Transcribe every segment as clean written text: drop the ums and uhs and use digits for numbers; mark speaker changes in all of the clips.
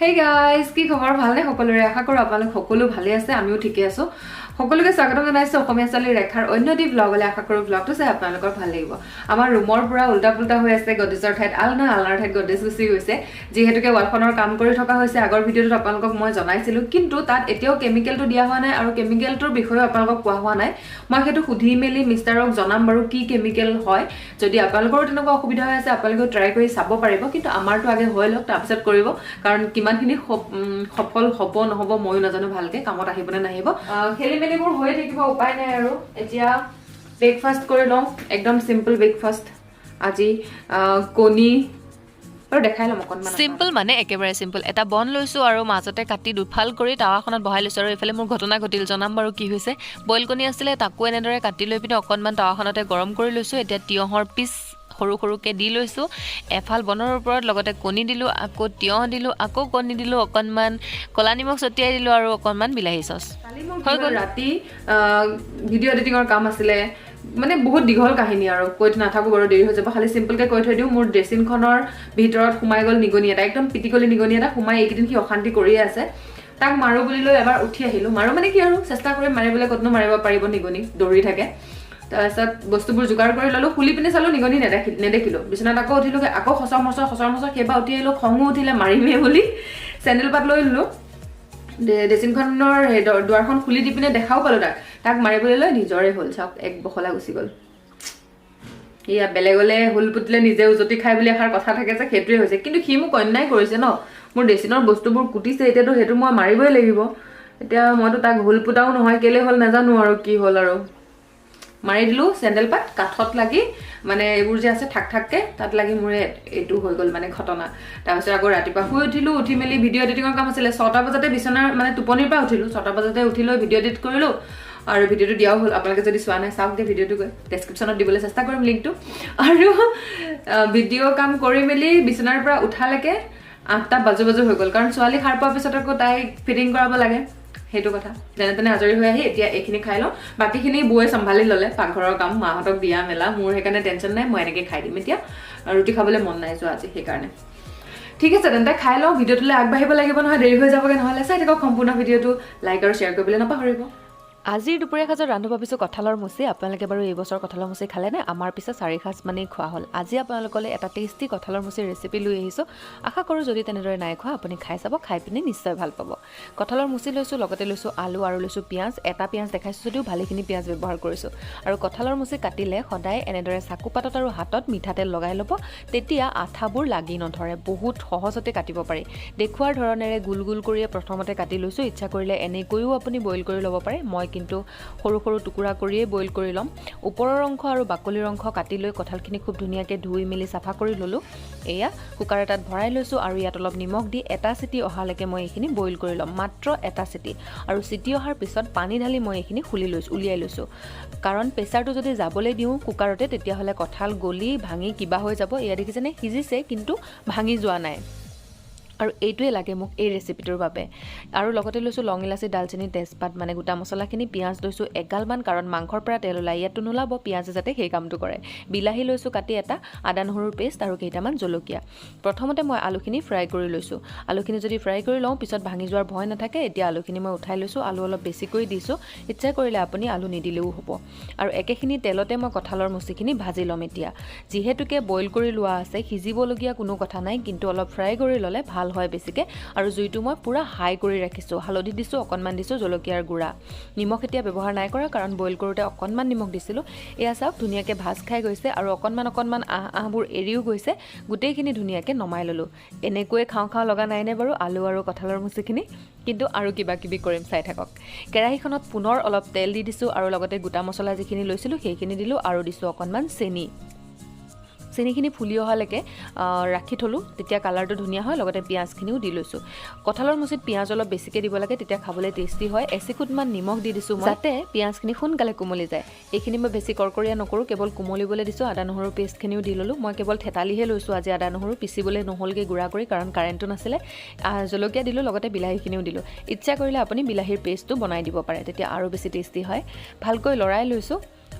Speaker 1: Hey guys, কি খবৰ ভালনে সকলোৰে আশা কৰো আপোনালোক সকলো ভালে আছে আমিও ঠিকে আছো সকলোকে স্বাগতম জনাইছো অসমীয়া চালি ৰেখাৰ অন্য দি ব্লগলে আশা কৰো ব্লগটো চাই আপোনালোকৰ ভাল লাগিব আমাৰ ৰুমৰ পুৰা উল্টা পুল্টা হৈ আছে গডেজৰ ঠাইত আলনাৰ ঠাইত গডেজ গুচি গৈছে যিহেতুকে ৱালখনৰ কাম কৰি থকা হৈছে আগৰ ভিডিঅ'টোত আপোনালোকক মই জনাইছিলো কিন্তু তাত এতিয়াও কেমিকেলটো দিয়া হোৱা নাই আৰু কেমিকেলটোৰ বিষয়ে আপোনালোকক কোৱা হোৱা নাই মই হেতু সুধি মেলি মিষ্টাৰক জনাম বাৰু কি কেমিকেল হয় যদি আপোনালোকৰ তেনেকুৱা অসুবিধা হৈ আছে আপোনালোকে ট্ৰাই কৰি চাব পাৰিব কিন্তু আমাৰটো আগে হৈ লওক তাৰপিছত কৰিব কাৰণ কিমানখিনি সফল হ'ব নহব ময়ো নাজানো ভালকে কামত আহিব নে নাহিব খেলি মেলিবোৰ হৈ থাকিব উপায় নাই আৰু এতিয়া ব্ৰেকফাষ্ট কৰি লওঁ একদম সিম্পল ব্ৰেকফাষ্ট আজি কণী আৰু দেখাই লম অকনমান
Speaker 2: সিম্পল মানে একেবাৰে সিম্পল এটা বন লৈছো আৰু মাজতে কাটি দুফাল কৰি তাৱাখনত বহাই লৈছো আৰু এফালে মোৰ ঘটনা ঘটিল জনাম বাৰু কি হৈছে বইল কণী আছিলে তাকো এনেদৰে কাটি লৈ পিনে অকনমান তাৱাখনতে গৰম কৰি লৈছো এতিয়া তিয়হৰ পিচ সৰু সৰুকে দি লৈছো এফাল বনৰ ওপৰত লগতে কণী দিলো আকৌ তিয়হ দিলো আকৌ কণী দিলো অকনমান কলা নিমখ ছটিয়াই দিলো আৰু অকনমান বিলাহী সস
Speaker 1: হৈ গ'ল ৰাতি ভিডিঅ' এডিটিঙৰ কাম আছিলে মানে বহুত দীঘল কাহিনী আৰু কৈ নাথাকো বাৰু দেৰি হৈ যাব খালি সিম্পলকে কৈ থৈ দিও মোৰ ড্ৰেছিংখনৰ ভিতৰত সোমাই গ'ল নিগনি এটা একদম পিটিকলি নিগনি এটা সোমাই এইকেইদিন সি অশান্তি কৰিয়ে আছে তাক মাৰো বুলি লৈ এবাৰ উঠি আহিলো মাৰো মানে কি আৰু চেষ্টা কৰি মাৰিবলৈ কতনো মাৰিব পাৰিব নিগনি দৌৰি থাকে তাৰপিছত বস্তুবোৰ যোগাৰ কৰি ললো খুলি পিনে চালো নিগনি নেদেখিলো বিছনাত আকৌ উঠিলো আকৌ খচৰ মচৰ সেইবা উঠি আহিলো খঙো উঠিলে মাৰিমে বুলি চেণ্ডেল পাত লৈ ললো ড্ৰেছিংখনৰ দুৱাৰখন খুলি দি পিনে দেখাও পালো তাক মাৰিবলৈ লৈ নিজৰে হ'ল চাওক এক বখলা গুচি গ'ল ইয়া বেলেগলে হুল পুতলে নিজে উজতি খাই বুলি এষাৰ কথা থাকে যে সেইটোৱে হৈছে কিন্তু সি মোক অন্যায় কৰিছে ন মোৰ ড্ৰেছিঙৰ বস্তুবোৰ কুটিছে এতিয়াতো সেইটো মই মাৰিবই লাগিব এতিয়া মইতো তাক হুল পুতাও নহয় কেলে হ'ল নাজানো আৰু কি হ'ল আৰু মাৰি দিলো চেণ্ডেল পাত কাঠত লাগি মানে এইবোৰ যে আছে ঠাক ঠাককে তাত লাগি মোৰে এইটো হৈ গ'ল মানে ঘটনা তাৰপিছত আকৌ ৰাতিপুৱা শুই উঠিলো উঠি মেলি ভিডিঅ' এডিটিঙৰ কাম আছিলে 6টা বজাতে বিছনাৰ মানে টোপনিৰ পৰা উঠিলো 6টা বজাতে উঠি লৈ ভিডিঅ' এডিট কৰিলো আৰু ভিডিঅ'টো দিয়াও হ'ল আপোনালোকে যদি চোৱা নাই চাওক দে ভিডিঅ'টো গৈ ডেছক্ৰিপশ্যনত দিবলৈ চেষ্টা কৰিম লিংকটো আৰু ভিডিঅ' কাম কৰি মেলি বিছনাৰ পৰা উঠালৈকে 8টা বাজু হৈ গ'ল কাৰণ ছোৱালী সাৰ পোৱাৰ পিছত আকৌ তাইক ফিটিং কৰাব লাগে সেইটো কথা যেনে তেনে আজৰি হৈ আহি এতিয়া এইখিনি খাই লওঁ বাকীখিনি বৌয়ে চম্ভালি ল'লে পাকঘৰৰ কাম মাহঁতক দিয়া মেলা মোৰ সেইকাৰণে টেনশ্যন নাই মই এনেকৈ খাই দিম এতিয়া ৰুটি খাবলৈ মন নাই যোৱা আজি সেইকাৰণে ঠিক আছে তেন্তে খাই লওঁ ভিডিঅ'টোলৈ আগবাঢ়িব লাগিব নহয় দেৰি হৈ যাবগৈ নহ'লে চাই থাকক সম্পূৰ্ণ ভিডিঅ'টো লাইক আৰু শ্বেয়াৰ কৰিবলৈ নাপাহৰিব
Speaker 2: আজিৰ দুপৰীয়া সাজত ৰান্ধো ভাবিছোঁ কঁঠালৰ মুচি আপোনালোকে বাৰু এই বছৰ কঁঠালৰ মুচি খালেনে আমাৰ পিছত 4 সাজ মানেই খোৱা হ'ল আজি আপোনালোকলৈ এটা টেষ্টি কঁঠালৰ মুচিৰ ৰেচিপি লৈ আহিছোঁ আশা কৰোঁ যদি তেনেদৰে নাই খোৱা আপুনি খাই চাব খাই পিনি নিশ্চয় ভাল পাব কঁঠালৰ মুচি লৈছোঁ লগতে লৈছোঁ আলু আৰু লৈছোঁ পিঁয়াজ এটা পিঁয়াজ দেখাইছোঁ যদিও ভালেখিনি পিঁয়াজ ব্যৱহাৰ কৰিছোঁ আৰু কঁঠালৰ মুচি কাটিলে সদায় এনেদৰে চাকুপাতত আৰু হাতত মিঠাতেল লগাই ল'ব তেতিয়া আঠাবোৰ লাগি নধৰে বহুত সহজতে কাটিব পাৰি দেখুৱাৰ ধৰণেৰে গোল গোল কৰিয়ে প্ৰথমতে কাটি লৈছোঁ ইচ্ছা কৰিলে এনেকৈও আপুনি বইল কৰি ল'ব পাৰে মই কিন্তু সৰু সৰু টুকুৰা কৰিয়ে বইল কৰি ল'ম ওপৰৰ অংশ আৰু বাকলিৰ অংশ কাটি লৈ কঁঠালখিনি খুব ধুনীয়াকৈ ধুই মেলি চাফা কৰি ল'লোঁ এয়া কুকাৰ এটাত ভৰাই লৈছোঁ আৰু ইয়াত অলপ নিমখ দি এটা চিটি অহালৈকে মই এইখিনি বইল কৰি ল'ম মাত্ৰ এটা চিটি আৰু চিটি অহাৰ পিছত পানী ঢালি মই এইখিনি উলিয়াই লৈছোঁ কাৰণ প্ৰেছাৰটো যদি যাবলৈ দিওঁ কুকাৰতে তেতিয়াহ'লে কঁঠাল গলি ভাঙি কিবা হৈ যাব এয়া দেখিছেনে সিজিছে কিন্তু ভাঙি যোৱা নাই আৰু এইটোৱে লাগে মোক এই ৰেচিপিটোৰ বাবে আৰু লগতে লৈছোঁ লং ইলাচি ডালচেনি তেজপাত মানে গোটা মছলাখিনি পিঁয়াজ লৈছোঁ এগালমান কাৰণ মাংসৰ পৰা তেল ওলাই ইয়াতো নোলাব পিঁয়াজে যাতে সেই কামটো কৰে বিলাহী লৈছোঁ কাটি এটা আদা নহৰুৰ পেষ্ট আৰু কেইটামান জলকীয়া প্ৰথমতে মই আলুখিনি ফ্ৰাই কৰি লৈছোঁ আলুখিনি যদি ফ্ৰাই কৰি লওঁ পিছত ভাঙি যোৱাৰ ভয় নাথাকে এতিয়া আলুখিনি মই উঠাই লৈছোঁ আলু অলপ বেছিকৈ দিছোঁ ইচ্ছা কৰিলে আপুনি আলু নিদিলেও হ'ব আৰু একেখিনি তেলতে মই কঁঠালৰ মুচিখিনি ভাজি ল'ম এতিয়া যিহেতুকে বইল কৰি লোৱা আছে সিজিবলগীয়া কোনো কথা নাই কিন্তু অলপ ফ্ৰাই কৰি ল'লে ভাল হয় বেছিকে আৰু জুইটো মই পুৰা হাই কৰি ৰাখিছোঁ হালধি দিছোঁ অকণমান দিছোঁ জলকীয়াৰ গুড়া নিমখ এতিয়া ব্যৱহাৰ নাই কৰা কাৰণ বইল কৰোঁতে অকণমান নিমখ দিছিলোঁ এয়া চাওক ধুনীয়াকৈ ভাজ খাই গৈছে আৰু অকণমান আহবোৰ এৰিও গৈছে গোটেইখিনি ধুনীয়াকৈ নমাই ল'লোঁ এনেকৈয়ে খাওঁ লগা নাইনে বাৰু আলু আৰু কঁঠালৰ মুচিখিনি কিন্তু আৰু কিবা কিবি কৰিম চাই থাকক কেৰাহীখনত পুনৰ অলপ তেল দি দিছোঁ আৰু লগতে গোটা মছলা যিখিনি লৈছিলোঁ সেইখিনি দিলোঁ আৰু দিছোঁ অকণমান চেনিখিনি ফুলি অহালৈকে ৰাখি থলোঁ তেতিয়া কালাৰটো ধুনীয়া হয় লগতে পিঁয়াজখিনিও দি লৈছোঁ কঁঠালৰ মুচিত পিঁয়াজ অলপ বেছিকৈ দিব লাগে তেতিয়া খাবলৈ টেষ্টি হয় এচিকুটমান নিমখ দি দিছোঁ যাতে পিঁয়াজখিনি সোনকালে কোমলি যায় এইখিনি মই বেছি কৰকৰীয়া নকৰোঁ কেৱল কোমলিবলৈ দিছোঁ আদা নহৰু পেষ্টখিনিও দি ল'লোঁ মই কেৱল থেতালিহে লৈছোঁ আজি আদা নহৰু পিচিবলৈ নহ'লগৈ গুড়া কৰি কাৰণ কাৰেণ্টটো নাছিলে জলকীয়া দিলোঁ লগতে বিলাহীখিনিও দিলোঁ ইচ্ছা কৰিলে আপুনি বিলাহীৰ পেষ্টটো বনাই দিব পাৰে তেতিয়া আৰু বেছি টেষ্টি হয় ভালকৈ লৰাই লৈছোঁ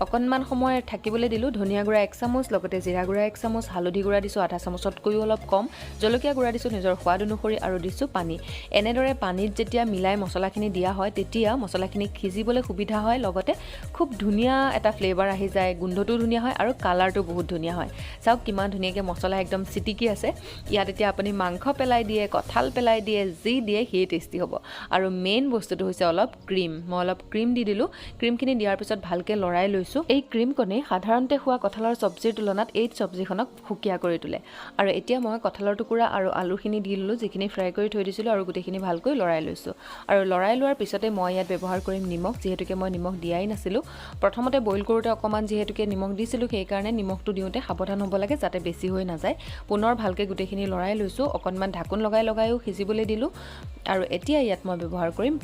Speaker 2: অকণমান সময় থাকিবলৈ দিলোঁ ধনিয়া গুড়া 1 চামুচ লগতে জিৰা গুড়া 1 চামুচ হালধি গুড়া দিছোঁ আধা চামুচতকৈও অলপ কম জলকীয়া গুড়া দিছোঁ নিজৰ সোৱাদ অনুসৰি আৰু দিছোঁ পানী এনেদৰে পানীত যেতিয়া মিলাই মছলাখিনি দিয়া হয় তেতিয়া মছলাখিনি সিজিবলৈ সুবিধা হয় লগতে খুব ধুনীয়া এটা ফ্লেভাৰ আহি যায় গোন্ধটো ধুনীয়া হয় আৰু কালাৰটো বহুত ধুনীয়া হয় চাওক কিমান ধুনীয়াকৈ মছলা একদম চিটিকি আছে ইয়াত এতিয়া আপুনি মাংস পেলাই দিয়ে কঁঠাল পেলাই দিয়ে যি দিয়ে সেই টেষ্টি হ'ব আৰু মেইন বস্তুটো হৈছে অলপ ক্ৰীম মই অলপ ক্ৰীম দি দিলোঁ ক্ৰীমখিনি দিয়াৰ পিছত ভালকৈ লৰাই লৈছোঁ এই ক্ৰীমকণে সাধাৰণতে খোৱা কঁঠালৰ চব্জিৰ তুলনাত এই চব্জিখনক সুকীয়া কৰি তোলে আৰু এতিয়া মই কঁঠালৰ টুকুৰা আৰু আলুখিনি দি ল'লোঁ যিখিনি ফ্ৰাই কৰি থৈ দিছিলোঁ আৰু গোটেইখিনি ভালকৈ লৰাই লৈছোঁ আৰু লৰাই লোৱাৰ পিছতে মই ইয়াত ব্যৱহাৰ কৰিম নিমখ যিহেতুকে মই নিমখ দিয়াই নাছিলোঁ প্ৰথমতে বইল কৰোঁতে অকণমান যিহেতুকে নিমখ দিছিলোঁ সেইকাৰণে নিমখটো দিওঁতে সাৱধান হ'ব লাগে যাতে বেছি হৈ নাযায় পুনৰ ভালকৈ গোটেইখিনি লৰাই লৈছোঁ অকণমান ঢাকোন লগাইও সিজিবলৈ দিলোঁ আৰু এতিয়া ইয়াত মই ব্যৱহাৰ কৰিম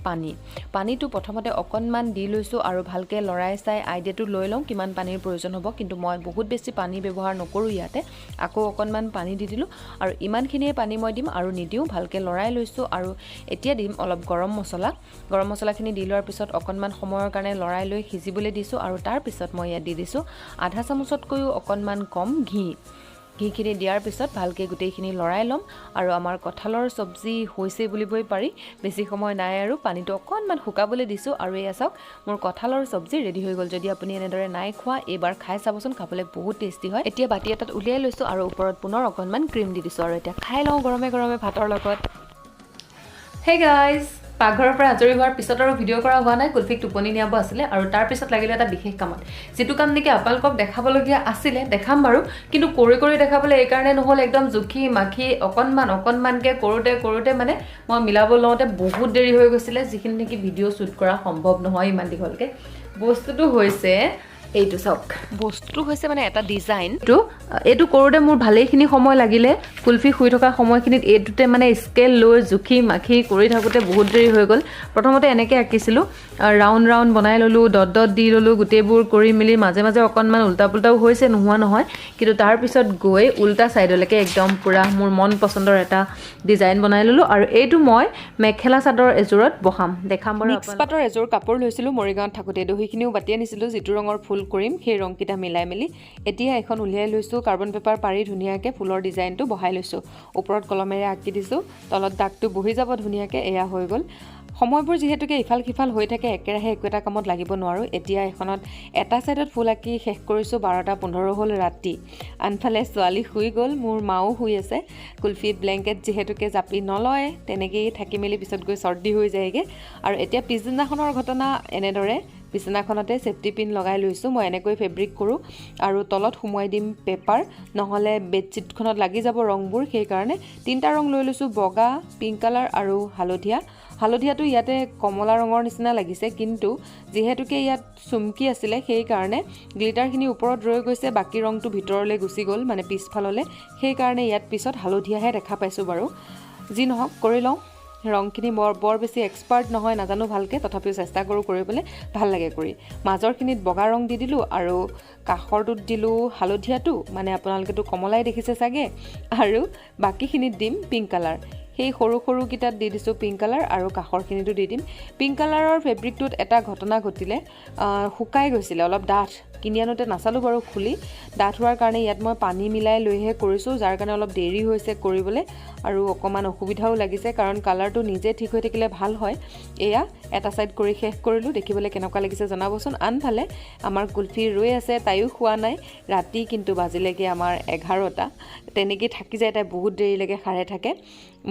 Speaker 2: পানীটো প্ৰথমতে অকণমান দি লৈছোঁ আৰু ভালকৈ লৰাই চাই আইডিয়াটো লৈ লওঁ কিমান পানীৰ প্ৰয়োজন হ'ব কিন্তু মই বহুত বেছি পানী ব্যৱহাৰ নকৰোঁ ইয়াতে আকৌ অকণমান পানী দি দিলোঁ আৰু ইমানখিনিয়ে পানী মই দিম আৰু নিদিওঁ ভালকৈ লৰাই লৈছোঁ আৰু এতিয়া দিম অলপ গৰম মছলাখিনি দি লোৱাৰ পিছত অকণমান সময়ৰ কাৰণে লৰাই লৈ সিজিবলৈ দিছোঁ আৰু তাৰপিছত মই ইয়াত দি দিছোঁ আধা চামুচতকৈও অকণমান কম ঘিখিনি দিয়াৰ পিছত ভালকৈ গোটেইখিনি লৰাই ল'ম আৰু আমাৰ কঁঠালৰ চব্জি হৈছে বুলিবই পাৰি বেছি সময় নাই আৰু পানীটো অকণমান শুকাবলৈ দিছোঁ আৰু এয়া চাওক মোৰ কঁঠালৰ চব্জি ৰেডি হৈ গ'ল যদি আপুনি এনেদৰে নাই খোৱা এইবাৰ খাই চাবচোন খাবলৈ বহুত টেষ্টি হয় এতিয়া বাতি এটাত উলিয়াই লৈছোঁ আৰু ওপৰত পুনৰ অকণমান ক্ৰীম দি দিছোঁ আৰু এতিয়া খাই লওঁ গৰমে গৰমে ভাতৰ লগত
Speaker 1: হে গাইজ পাকঘৰৰ পৰা আজৰি হোৱাৰ পিছত আৰু ভিডিঅ' কৰা হোৱা নাই কুলফিক টোপনি নিয়াব আছিলে আৰু তাৰপিছত লাগিলে এটা বিশেষ কামত যিটো কাম নেকি আপোনালোকক দেখাবলগীয়া আছিলে দেখাম বাৰু কিন্তু কৰি দেখাবলৈ এইকাৰণে নহ'ল একদম জুখি মাখি অকণমানকৈ কৰোঁতে মানে মই মিলাব লওঁতে বহুত দেৰি হৈ গৈছিলে যিখিনি নেকি ভিডিঅ' শ্বুট কৰা সম্ভৱ নহয় ইমান দীঘলকৈ বস্তুটো হৈছে এইটো চাওক
Speaker 2: বস্তুটো হৈছে মানে এটা ডিজাইন
Speaker 1: এইটো কৰোঁতে মোৰ ভালেইখিনি সময় লাগিলে কুলফি শুই থকা সময়খিনিত এইটোতে মানে স্কেল লৈ জুখি মাখি কৰি থাকোঁতে বহুত দেৰি হৈ গ'ল প্ৰথমতে এনেকৈ আঁকিছিলোঁ ৰাউণ্ড বনাই ল'লোঁ ডট দি ল'লোঁ গোটেইবোৰ কৰি মেলি মাজে অকণমান উল্টা পুল্টাও হৈছে নোহোৱা নহয় কিন্তু তাৰপিছত গৈ উল্টা ছাইডলৈকে একদম পূৰা মোৰ মন পচন্দৰ এটা ডিজাইন বনাই ল'লোঁ আৰু এইটো মই মেখেলা চাদৰ এযোৰত বহাম দেখাম বাৰু
Speaker 2: মিক্স পাটৰ এযোৰ কাপোৰ লৈছিলোঁ মৰিগাঁৱত থাকোঁতে দহিখিনিও বাতি আনিছিলোঁ যিটো ৰঙৰ ফুল কৰিম সেই ৰংকেইটা মিলাই মেলি এতিয়া এখন উলিয়াই লৈছোঁ কাৰ্বন পেপাৰ পাৰি ধুনীয়াকৈ ফুলৰ ডিজাইনটো বহাই লৈছোঁ ওপৰত কলমেৰে আঁকি দিছোঁ তলত দাগটো বহি যাব ধুনীয়াকৈ এয়া হৈ গ'ল সময়বোৰ যিহেতুকে ইফাল সিফাল হৈ থাকে একেৰাহে একো এটা কামত লাগিব নোৱাৰোঁ এতিয়া এখনত এটা ছাইডত ফুল আঁকি শেষ কৰিছোঁ 12:15 হ'ল ৰাতি আনফালে ছোৱালী শুই গ'ল মোৰ মাও শুই আছে কুলফি ব্লেংকেট যিহেতুকে জাপি নলয় তেনেকেই থাকি মেলি পিছত গৈ চৰ্দি হৈ যায়গৈ আৰু এতিয়া পিছদিনাখনৰ ঘটনা এনেদৰে বিছনাখনতে ছেফটি পিন লগাই লৈছোঁ মই এনেকৈ ফেব্ৰিক কৰোঁ আৰু তলত সোমোৱাই দিম পেপাৰ নহ'লে বেডশ্বীটখনত লাগি যাব ৰংবোৰ সেইকাৰণে 3টা ৰং লৈ লৈছোঁ বগা পিংক কালাৰ আৰু হালধীয়াটো ইয়াতে কমলা ৰঙৰ নিচিনা লাগিছে কিন্তু যিহেতুকে ইয়াত চুমকি আছিলে সেইকাৰণে গ্লিটাৰখিনি ওপৰত ৰৈ গৈছে বাকী ৰংটো ভিতৰলৈ গুচি গ'ল মানে পিছফাললৈ সেইকাৰণে ইয়াত পিছত হালধীয়াহে দেখা পাইছোঁ বাৰু যি নহওক কৰি লওঁ ৰংখিনি বৰ বেছি এক্সপাৰ্ট নহয় নাজানো ভালকৈ তথাপিও চেষ্টা কৰোঁ কৰিবলৈ ভাল লাগে কৰি মাজৰখিনিত বগা ৰং দি দিলোঁ আৰু কাষৰটোত দিলোঁ হালধীয়াটো মানে আপোনালোকেতো কমলাই দেখিছে চাগে আৰু বাকীখিনিত দিম পিংক কালাৰ সেই সৰুকেইটাত দি দিছোঁ পিংক কালাৰ আৰু কাষৰখিনিতো দি দিম পিংক কালাৰৰ ফেব্ৰিকটোত এটা ঘটনা ঘটিলে শুকাই গৈছিলে অলপ ডাঠ কিনি আনোতে নাচালোঁ বাৰু খুলি ডাঠ হোৱাৰ কাৰণে ইয়াত মই পানী মিলাই লৈহে কৰিছোঁ যাৰ কাৰণে অলপ দেৰি হৈছে কৰিবলৈ আৰু অকণমান অসুবিধাও লাগিছে কাৰণ কালাৰটো নিজে ঠিক হৈ থাকিলে ভাল হয় এয়া এটা ছাইড কৰি শেষ কৰিলোঁ দেখিবলৈ কেনেকুৱা লাগিছে জনাবচোন আনফালে আমাৰ কুলফি ৰৈ আছে তাইও খোৱা নাই ৰাতি কিন্তু বাজিলেগৈ আমাৰ 11টা তেনেকৈ থাকি যায় তাই বহুত দেৰিলৈকে সাৰে থাকে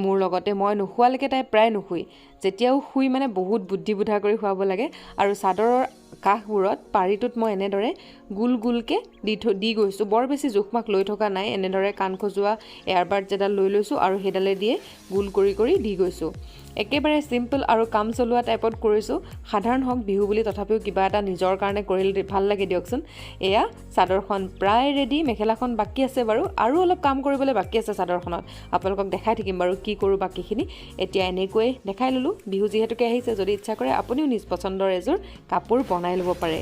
Speaker 2: মোৰ লগতে মই নোখোৱালৈকে তাই প্ৰায় নুশুই যেতিয়াও শুই মানে বহুত বুদ্ধিবোধা কৰি খুৱাব লাগে আৰু চাদৰৰ কাষবোৰত পাৰিটোত মই এনেদৰে গোলকৈ দি গৈছোঁ বৰ বেছি জোখমাখ লৈ থকা নাই এনেদৰে কাণ খজোৱা এয়াৰবাড যেডাল লৈ লৈছোঁ আৰু সেইডালে দিয়ে গোল কৰি দি গৈছোঁ একেবাৰে চিম্পল আৰু কাম চলোৱা টাইপত কৰিছোঁ সাধাৰণ হওক বিহু বুলি তথাপিও কিবা এটা নিজৰ কাৰণে কৰিলে ভাল লাগে দিয়কচোন এয়া চাদৰখন প্ৰায় ৰেডি মেখেলাখন বাকী আছে বাৰু আৰু অলপ কাম কৰিবলৈ বাকী আছে চাদৰখনত আপোনালোকক দেখাই থাকিম বাৰু কি কৰোঁ বাকীখিনি এতিয়া এনেকৈ দেখাই ল'লোঁ বিহু যিহেতুকে আহিছে যদি ইচ্ছা কৰে আপুনিও নিজ পচন্দৰ এযোৰ কাপোৰ বনাই ল'ব পাৰে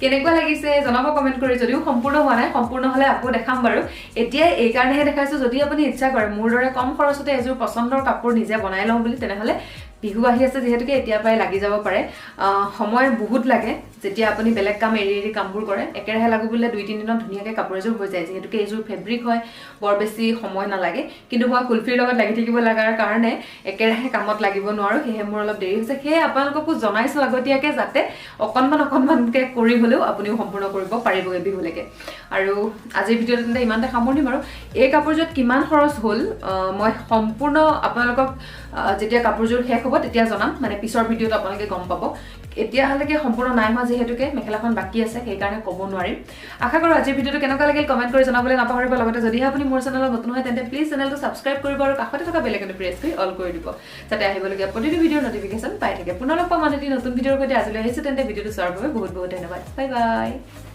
Speaker 1: কেনেকুৱা লাগিছে জনাব কমেন্ট কৰি যদিও সম্পূৰ্ণ হোৱা নাই সম্পূৰ্ণ হ'লে আকৌ দেখাম বাৰু এতিয়া এই কাৰণেহে দেখাইছোঁ যদি আপুনি ইচ্ছা কৰে মোৰ দৰে কম খৰচতে এযোৰ পচন্দৰ কাপোৰ নিজে বনাই লওঁ বুলি তেনেহ'লে বিহু আহি আছে যেহেতুকে এতিয়া পৰাই লাগি যাব পাৰে সময় বহুত লাগে যেতিয়া আপুনি বেলেগ কাম এৰি কামবোৰ কৰে একেৰাহে লাগু বুলিলে 2-3 দিনত ধুনীয়াকৈ কাপোৰ এযোৰ হৈ যায় যেহেতুকে এইযোৰ ফেব্ৰিক হয় বৰ বেছি সময় নালাগে কিন্তু মই কুলফিৰ লগত লাগি থাকিব লগাৰ কাৰণে একেৰাহে কামত লাগিব নোৱাৰো সেয়ে মোৰ অলপ দেৰি হৈছে সেয়ে আপোনালোককো জনাইছো আগতীয়াকে যাতে অকণমানকে কৰি হলেও আপুনিও সম্পূৰ্ণ কৰিব পাৰিবগে বিহুলৈকে আৰু আজিৰ ভিডিঅ'টো তেন্তে ইমানতে সামৰণি মাৰো এই কাপোৰযোৰত কিমান খৰচ হ'ল মই সম্পূৰ্ণ আপোনালোকক যেতিয়া কাপোৰযোৰ শেষ হ'ব তেতিয়া জনাম মানে পিছৰ ভিডিঅ'ত আপোনালোকে গম পাব এতিয়ালৈকে সম্পূৰ্ণ নাই হোৱা যেহেতুকে মেখেলাখন বাকি আছে সেইকাৰণে ক'ব নোৱাৰিম আশা কৰোঁ আজিৰ ভিডিঅ'টো কেনেকুৱা লাগিল কমেণ্ট কৰি জনাবলৈ নাপাহৰিব লগতে যদিহে আপুনি মোৰ চেনেলত নতুন হয় তেন্তে প্লিজ চেনেলটো ছাবস্ক্ৰাইব কৰিব আৰু কাষতে থকা বেল আইকনটো প্ৰেছ কৰি অল কৰি দিব যাতে আহিবলগীয়া প্ৰতিটো ভিডিঅ'ৰ নটিফিকেশ্যন পাই থাকে পুনৰ লগ পাম আন এটি নতুন ভিডিঅ'ৰ সৈতে আজিলৈ আহিছোঁ তেন্তে ভিডিঅ'টো চোৱাৰ বাবে বহুত বহুত ধন্যবাদ বাই বাই